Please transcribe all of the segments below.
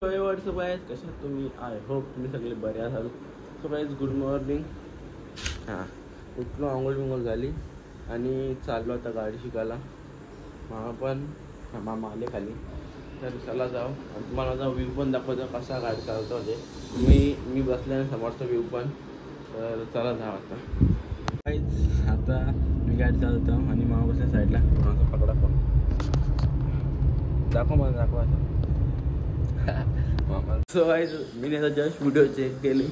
WhatsApp guys, कशा तुम्ही? I hope तुम्ही सगळे बरे असाल. So guys, good morning. हां, उठलो, आंघोळ बिंघोळ झाली आणि चाललो आता गाडी शिकायला. मामा आले खाली, तर चला जाऊ आणि तुम्हाला जा व्ह्यू पण दाखवतो कसा गाडी चालवतो होते. मी बसल्याने समोरचा व्ह्यू पण. तर चला जाऊ आता. गाइस, आता मी गाडी चालवतो आणि मामा बसल्या साईडला. माझा पकडा फोन दाखवा आता. मामा सो गाइस, मी आता जस्ट व्हिडिओ चेक केली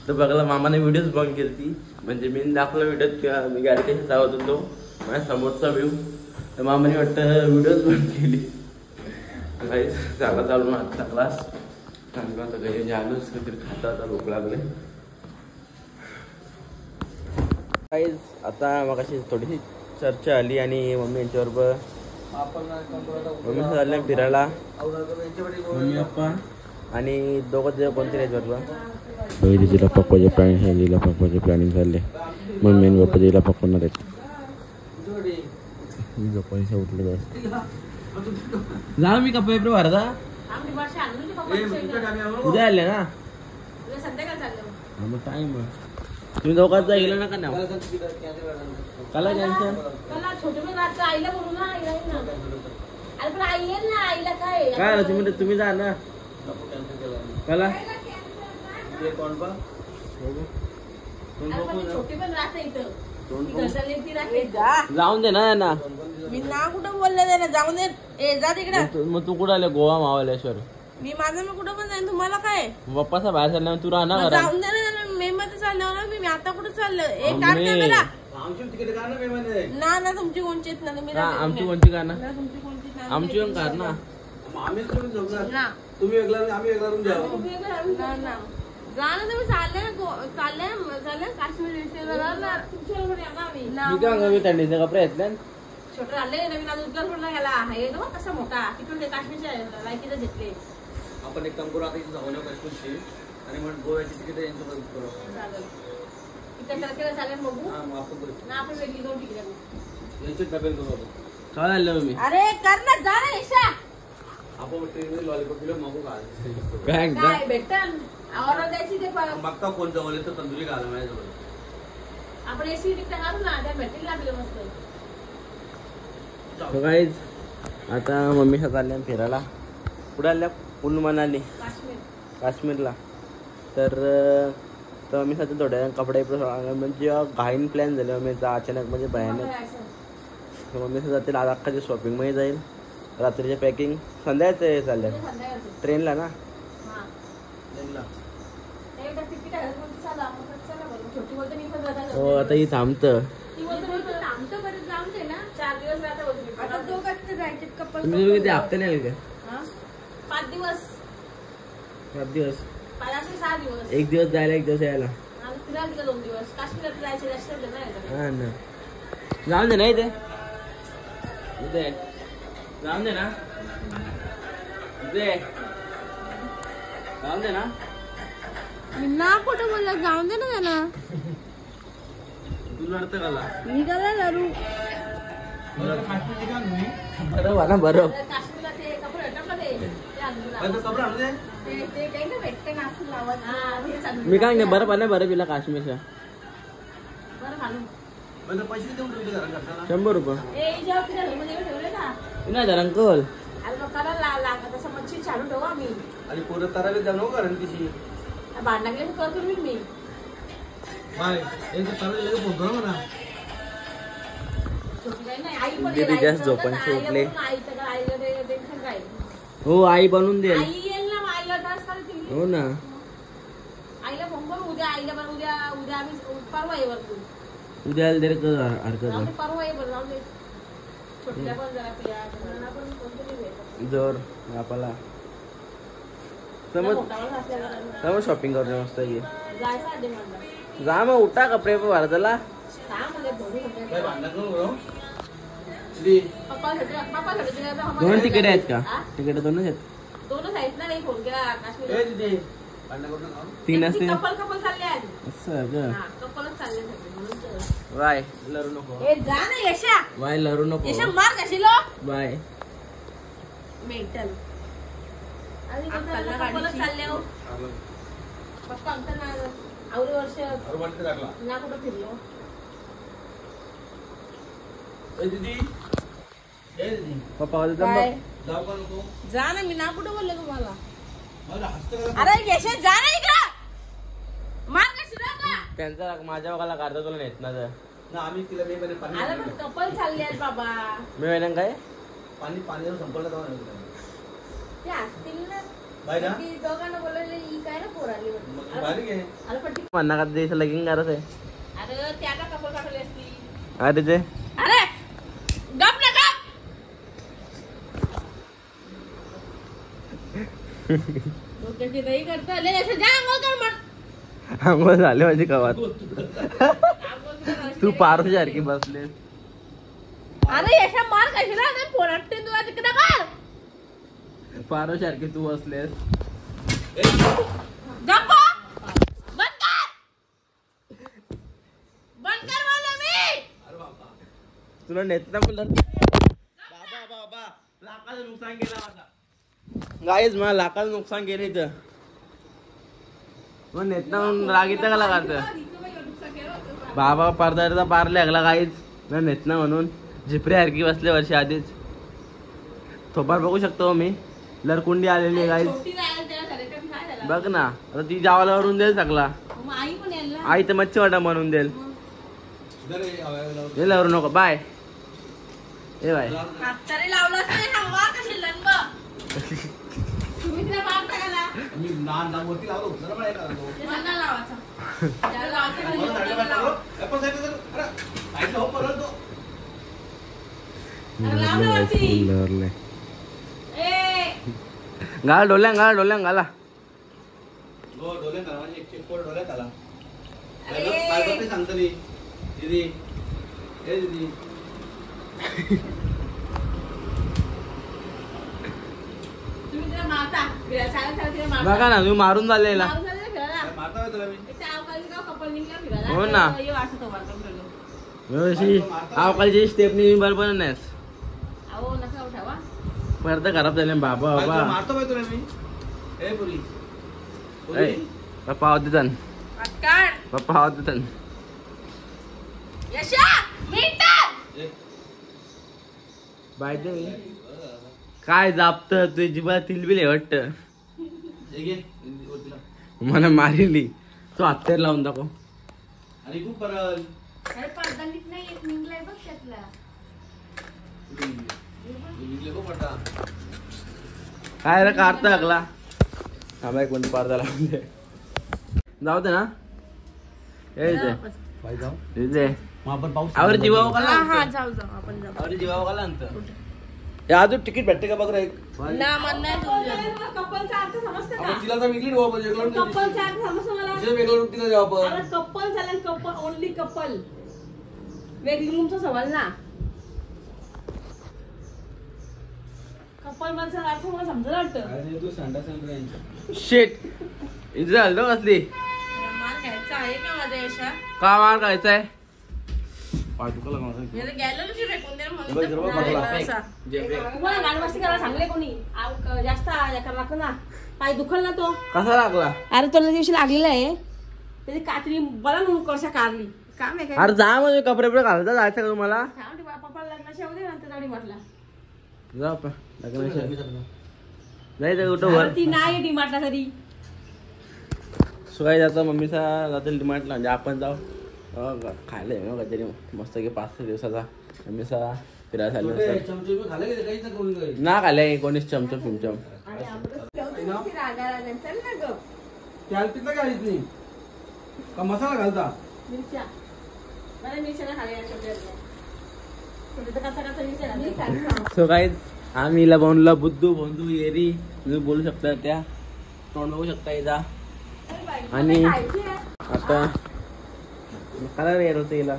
तर बघायला मामाने व्हिडिओज बंद केली ती. म्हणजे मी दाखवलं व्हिडिओत किंवा मी गाडी कशी चालवत होतो माझ्या समोरचा व्ह्यू, तर मामाने वाटतं व्हिडिओज बंद केली. गाइस, चांगला चालू ना आजचा क्लास. चांगला आता घरी झालोच, काहीतरी खाता आता भूक लागले. गाइस, आता मग अशी थोडीशी चर्चा आली आणि मम्मी यांच्याबरोबर मम्मी चालले फिरायला. मम्मी पप्पा आणि दोघं कोणते आहेत बरोबर. दिदीला पप्पाचे प्लॅनिंग आहे, दिदीला पप्पाचे प्लॅनिंग झाले. मम्मी आणि पप्पा दिदीला पकडणार आहेत. पैसे उठले जा मी कपडे भरता उद्या आले ना. मग टाइम तुम्ही दोघात गेला ना का नाही कला टेन्शन काय तुम्ही जा ना कला जाऊन दे ना. मी ना कुठं बोलले ना, जाऊन दे. जा तिकडे. मग तू कुठं आले? गोवा महाबळेश्वर. मी कुठं पण जाईन, तुम्हाला काय? पप्पाचा बाहेर चालल्यावर तू राहणार. जाऊन दे ना, मे मध्ये चालल्यावर मी आता कुठं चाललं? एक कार कॅमेरा ना तुमची कोणची ना तुम्ही आमची कोणती कार ना तुमची कोणची आमची पण कार ना. तुम्ही जा ना, तुम्ही चालले काश्मीर मी थंडीचे कपडे घेतले छोटे आले नवीन. आज उद्गार पडला गेला आहे तो कसा मोठा तिकडून ते काश्मीरच्या लायकीचं घेतले. आपण एक काम करू आता, इथे जाऊ काश्मीरची आणि मग गोव्याची तिकीट यांच्याबरोबर करू. तिकडे तारखेला चालेल बघू हा, मग आपण करू ना. आपण वेगळी दोन तिकीट यांचीच डबेल करू आपण. चालेल मी. अरे कर ना, जा ना यशा. आपण ट्रेनमध्ये लॉलीपॉप दिलं मागू काय काय भेटन ऑर्डर द्यायची ते मागता कोण जवळ तर तंदुरी घाला माझ्याजवळ. आपण एसी तिकीट काढू ना, त्या भेटेल ना आपल्याला मस्त. So guys, आता मम्मी चालल्या फिरायला. कुठे आल्या? कुल्लू मनाली काश्मीरला. तर मम्मी साठी थोड्या कपडे म्हणजे घाईन प्लॅन झाले मम्मीचा अचानक, म्हणजे भयानक. मम्मी जातील आज अख्खाची शॉपिंग मध्ये जाईल. रात्रीचे पॅकिंग संध्याकाळचं चालल्या ट्रेनला ना. हो, आता ही थांबतं. तुम्ही किती हप्ते नाही का? 5 दिवस. 7 दिवस. 6 दिवस. 1 दिवस जायला 1 दिवस यायला. 2 दिवस काश्मीरात जायचं. हा ना, जाऊन दे ना इथे जाऊन दे ना जाऊन दे ना. ना कुठं बोलला, जाऊन दे ना त्याला. तू लढतं काला निघाला लरू. बरोबर ना, बरोबर. काश्मीरला ते कपडे भेटतात ना, ते काही ना भेटते ना असं लावत. मी काय नाही बरं पाहिजे बरं पिला काश्मीरच्या. बरं घालून पैसे देऊन ठेवले घरा घरच्याला. 100 रुपये जेव्हा तिला घरमध्ये ठेवले ना. नाही जरा अंकल. अरे लोकांना लागत असं मच्छी चालू ठेवू आम्ही. आणि पोरं तारावे जाणव कारण तिची भांडणं गेले करतो मी. बाय एक तारावे फोन करा म्हणा. दीदी जास्त झोपांचे उठले. हो, आई बनवून दे. आई येईल ना, आईला त्रास करतील. हो ना, आईला फोन करू उद्या. आईला पण उद्या आम्ही परवा येवर उद्या दे हरकत नाही. परवा येवर जाऊ दे. छोट्या पण जरा पिया पण कोणतरी भेट जर आपल्याला समज शॉपिंग करू मस्त की जायचं आधी म्हणलं. जा मग उठा कपडे भारताला. दोन तिकीट आहेत का? तिकीट दोनच आहेत. दोनच आहेत ना. नाही फोन केला काश्मीर 3 असते. कपल चालले आहेत. असं कपलच चालले. बाय, लरू नको. जा ना यशा. बाय, लरू नको. यशा मार कशी लो. बाय. मेंटल आणि कपलच चालले हो पप्पा आमचं ना आवडी वर्ष ना कुठं फिरलो पप्पा जा ना मी ना कुठं बोललो तुम्हाला अरे यशा जा ना इकडं मार का त्यांचा माझ्या बघायला काढता तुला नेत ना तर ना आम्ही तिला मे महिन्यात पाणी अरे पण कपल चालले आहेत बाबा मी वेळेला काय पाणी संपलं तेव्हा नाही ते असतील ना बाय ना ती दोघांना बोलायला ही काय ना पोराली मग बारीक आहे अरे पण म्हणणार का देश लगीन करत आहे अरे त्या का कपल पाठवली असती अरे ते अरे गप ना गप डोक्याची दही करतो ले असं जा अंघोळ कर मग आंघोळ झाले माझी कवात तू पारू सारखी बसले अरे यशा मार कशाला नाही पोराटे तुला तिकडे कर पारू सारखी तू बसलेस गप्प बंद कर बोललो मी तुला नेत ना बोलत बाबा लाखाचं नुकसान केलं माझा गाईच मला लाखाचं नुकसान केलं इथं मग नेत ना म्हणून राग येतं का लागायचं बाबा पारदारीचा पार लागला काहीच ना नेत ना म्हणून झिपरे हरकी बसले वर्षी आधीच थोपार बघू शकतो मी लरकुंडी आलेली आहे गाईच बघ ना आता ती जावाला वरून देईल सगळा आई पण यायला आई तर मच्छी वाटा म्हणून देईल हे लवरू नको बाय ए बाय तरी लावलाच नाही हवा कशी लंब तुम्ही तिला मारता का ना मी ना वरती लावलो होतं ना मला ते सांगा लावायचा त्याला लावते ना लावा. अरे लाव ना वरती. ए घाल डोल्या घाला सांगतो नी दीदी ए दीदी तुम्ही तिला मारता फिरायला सांगा तिला मारता बघा ना तुम्ही मारून झालेला लावून झालं फिरायला मारता का तुला मी त्या अवकाळी का कपल निघला फिरायला हो ना. ये असं तो मारतो फिरलो अवकाळची स्टेपनी बरोबर नाही अहो नका उठावा परत खराब झाले बाबा तुला बाबा मारतो बाई तुला मी ए पुरी ए, पप्पा होते तन अटकाड पप्पा होते तन यशा मिनिट बाय ते काय जापत तुझी जिबा तिलबिल आहे वाटत मला मारिली तो हत्यार लावून दाखव आणि खूप परल अरे पडदा नीट नाही एक निघलाय बघ त्यातला काय रे काढता लागला थांबा एक मिनिट पार झाला जाऊ दे ना इथे आपण पाऊस आवर जीवाव का हा जाऊ आपण जाऊ आवर जीवाव का या अजून तिकीट भेटते का बघ रे ना मन नाही तुझं कपलचा अर्थ समजतं का तिला तर वेगळी ठेवू आपण वेगळं कपलचा अर्थ समजतं मला तिला वेगळं रूप तिला देऊ आपण अरे कपल झालं कपल ओनली कपल वेगळी तुमचा सवाल ना कपल म्हणजे अर्थ मला समजलं वाटतं अरे तू सांडा सांग शेट इथे झालं कसली मार घ्यायचा आहे का माझ्या यशा का मार खायचा आहे मी आता गेलो की फेकून दे म्हणून बघ, तर बघ, पुन्हा बघ, असा. जेबरे. तुम्हाला गाणमस्ती करायला सांगले कोणी जास्त करायला ना पाय दुखल ना तो कसा लागला अरे तुला दिवशी लागलेला आहे त्याची कात्री बला म्हणून करशा कारली काम आहे काय अरे जा म्हणजे कपडे बिपडे घालता जायचं का तुम्हाला पप्पाला लग्नाशी होते नंतर तेवढी म्हटला जा पा जायचं कुठं वर ती नाही डिमार्टला तरी सुगाई जातं मम्मीचा जातील डिमांडला म्हणजे आपण जाऊ खायला येऊ काहीतरी मस्त की 5-6 दिवसाचा मम्मीचा फिरायला चालू चमचे खाले की काहीच नाही कोणी काही ना खाल्लंय कोणीच चमचम पिमचम त्याला तिथं काहीच नाही का मसाला घालता मिरच्या बरं मिरच्या नाही खाल्या सो काही आम्ही हिला बोनला बुद्धू बोंदू येरी तुम्ही बोलू शकता त्या तोंड बघू शकता इथं आणि आता कलर येत होतं हिला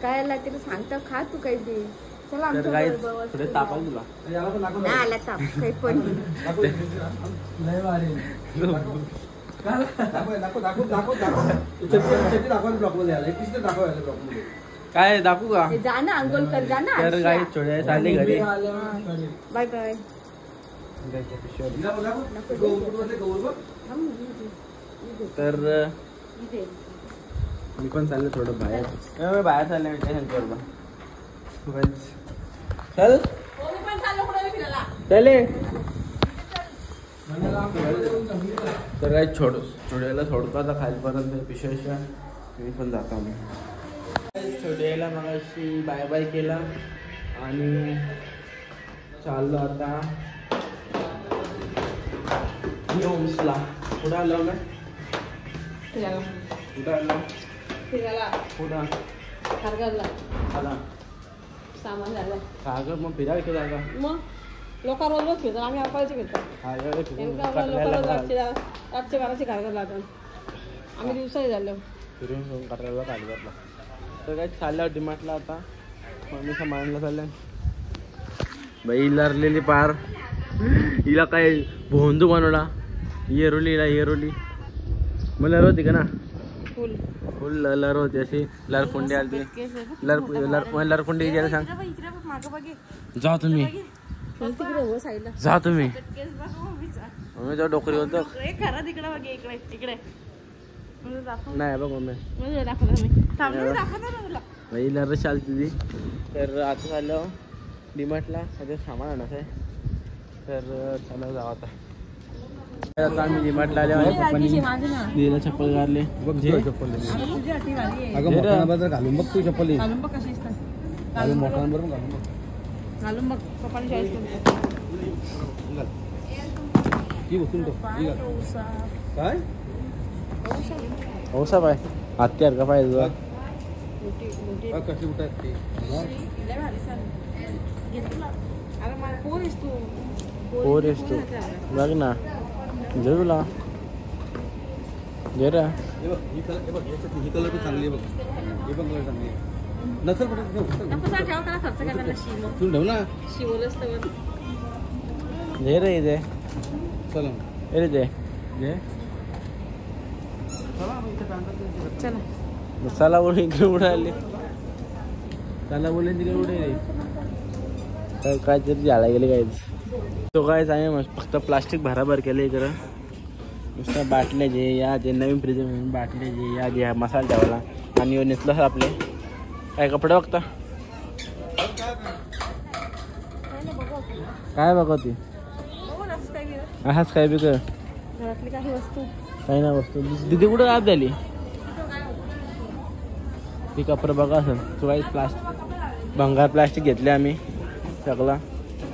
काय तिला सांगता खा तू काही ते चला तर काही थोडे तापाल तुला याला पण दाखव नाही आला ताप काही पण लय भारी दाखव चटणी दाखवा ब्लॉक मध्ये आला किती दाखवा ब्लॉक मध्ये काय दाखवू का जा ना अंघोळ कर जा ना तर काही थोड्या चालली घरी बाय बाय तर मी पण चालले थोडं बाहेर बाहेर चालले चल चले तर काही छोट्याला सोडतो आता खालीपर्यंत पिशव्या मी पण जातो आम्ही छोट्याला मग अशी बाय बाय केला आणि चाललो आता होम्सला. कुठं आलो ना कुठं आलो कुठं आला सामान झालं कागद मग फिरायला केला का मग लोक रोज रोज फिरतात आम्ही अपायचे फिरतो रातचे बाराचे घालत लागतात आम्ही दिवसाही झालो फिरून कटराला काढला. तर काय चाललं डिमार्टला आता मम्मी सामानला चाललं बाई लरलेली पार हिला काय भोंदू बनवला येरोलीला येरोली मग लर होती का ना फुल फुल लर होती अशी लरकुंडी आली लरकुंडी गेला सांग जा तुम्ही जा तुम्ही मम्मी तो डोकरी होतो नाही बघ मम्मी बाई लर चालती ती. तर आता झालं डिमार्टला सगळं सामान आणायचं आहे तर चला जाऊ आता आम्ही डिमार्टला आले दिला चप्पल काढले बघ चप्पल घालून बघ तू चप्पल घालून मोठा नंबर घालून बघ घालून बघ पप्पाने चॉईस करतो काय हो साहेब आहे हत्यार का पाहिजे कशी कुठे पोर तू बघ ना जरूला जरा ही कलर पण चांगली आहे बघ ही पण कलर चांगली आहे नसेल ठेव ना जे रे इथे चला रे जे चला बोलून इकडे उडाले चला बोलून तिकडे उडे काय तरी झाला गेले काय तो काय आहे फक्त प्लास्टिक भराभर केलं इकडं नुसतं बाटल्या जे या जे नवीन फ्रीज बाटले जे या जे मसाला ठेवायला आणि नेतलं आपले काय कपडे बघता काय बघती हाच काय बी कर काही ना वस्तू दिदी कुठं गायब झाली ती कपडे बघा असेल तू काही प्लास्टिक भंगार प्लास्टिक घेतले आम्ही सगळा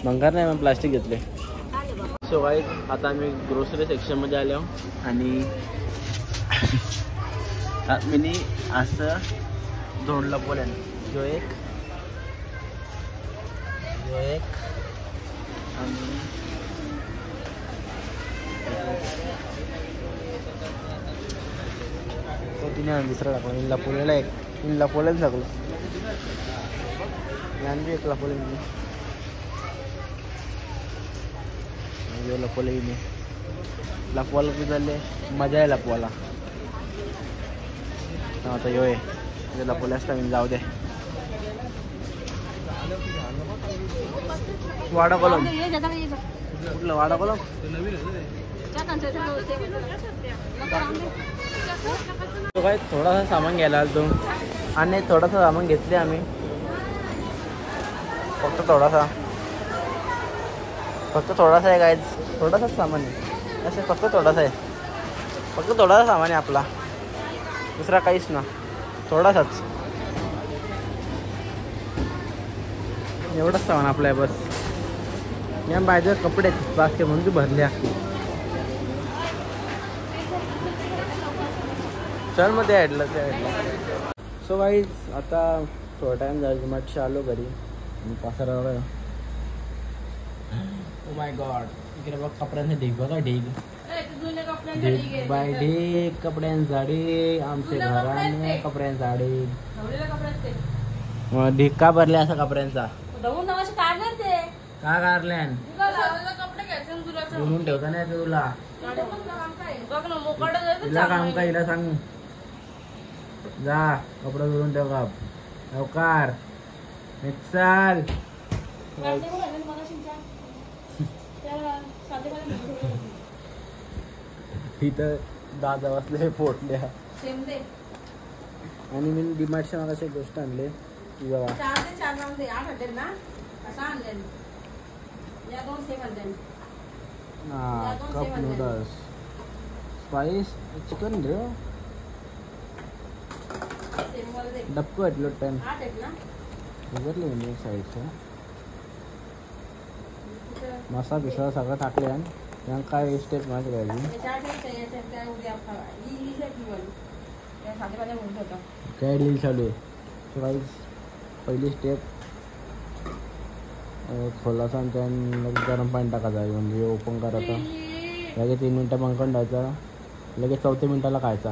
भंगार नाही मग प्लास्टिक घेतले. सो गाईज आता आम्ही ग्रोसरी सेक्शनमध्ये आलो आणि मी असं दोन लपवल्यान जो एक आणि तिने दुसरा टाकला लपवलेला एक लपवलेलं सगळं आणि एक लपवलेलं लपवले मी लपवायला की झाले मजा आहे लपवायला आता यो आहे लपवले असता मी जाऊ दे वाडा कॉलम कुठलं वाडा कॉलम तो काय थोडासा सामान घ्यायला आलो आणि थोडासा सामान घेतले आम्ही फक्त थोडासा आहे काय थोडासाच सामान आहे असं फक्त थोडासा सामान आहे आपला दुसरा काहीच ना थोडासाच एवढंच सामान आपलं आहे बस या बाहेर कपडे बाकी म्हणून भरल्या चल मग त्या ॲडला सो वाईज आता थोडा टाइम झाला मटशा आलो घरी पासारा वगैरे ओ माय गॉड इकडे बघ कपड्यांचे ढीग बघा ढीग बाय ढीग कपड्यांचा ढीग आमच्या घराने कपड्यांचा ढीग ढीग का भरले असा कपड्यांचा का काढल्यान धुवून ठेवता नाही तुला काम का हिला सांग जा कपडे धुवून ठेव का लवकर चाल इथं दादा वाजले फोडल्या. सेम दे. आणि मी डिमार्टच्या मागाशी एक गोष्ट आणली की बघा 4 ते 4 राऊंड दे. 8 हॉटेल ना असं आणले. या 2 सेम आणले. कप नूडल्स स्पाइस चिकन रे सेम वाला दे. डबकं वाटलं टाइम 8 आहेत ना. उघडले म्हणजे साईडचं मसाला पिसाला सगळं टाकले आणि मग काय स्टेप माझी पाहिजे काय डील चालू आहे. सो गाईज पहिली स्टेप खोलाचा आणि त्यानं गरम पाणी टाकायचं आहे म्हणजे ओपन करायचं. लगेच 3 मिनटं पंखण ठेवायचा. लगेच 4थ्या मिनटाला खायचा.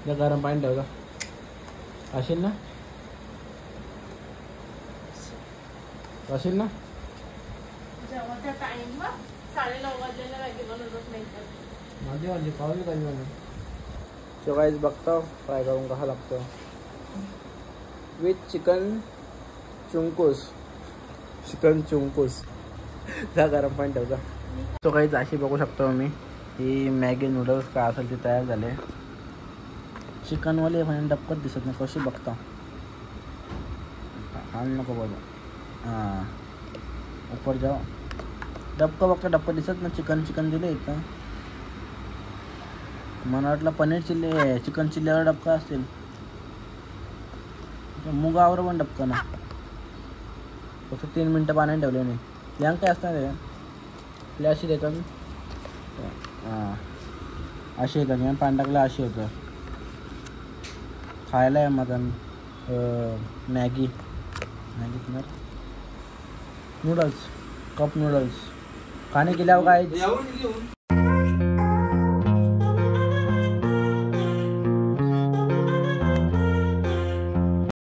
गरम पाणी ठेवायचं असेल ना असेल ना. माझे वाजले पावले काही म्हणून. सो गाईज बघतो फ्राय करून कसा लागतो विथ चिकन चुंकूस. चिकन चुंकूस जा गरम पाणी ठेवता. सो गाईज अशी बघू शकतो मी ही मॅगी नूडल्स काय असेल ते तयार झाले. चिकनवाले म्हणजे डबकत दिसत नाही कशी बघता आणि नको बोला. हां ऊपर जाओ डबका बघता डबका दिसत ना. चिकन दिले इथं. मला वाटलं पनीर चिल्ली चिकन चिल्लीवर डबका असतील. मुगावर पण डबका ना. फक्त 3 मिनटं पाण्याने ठेवले नाही. यांग काय असणार आहे आपल्या अशी देतात. हां अशी येतात आणि पाणी टाकलं अशी होतं. खायला आहे mutton Maggi noodles cup noodles खाणे केल्यावर काय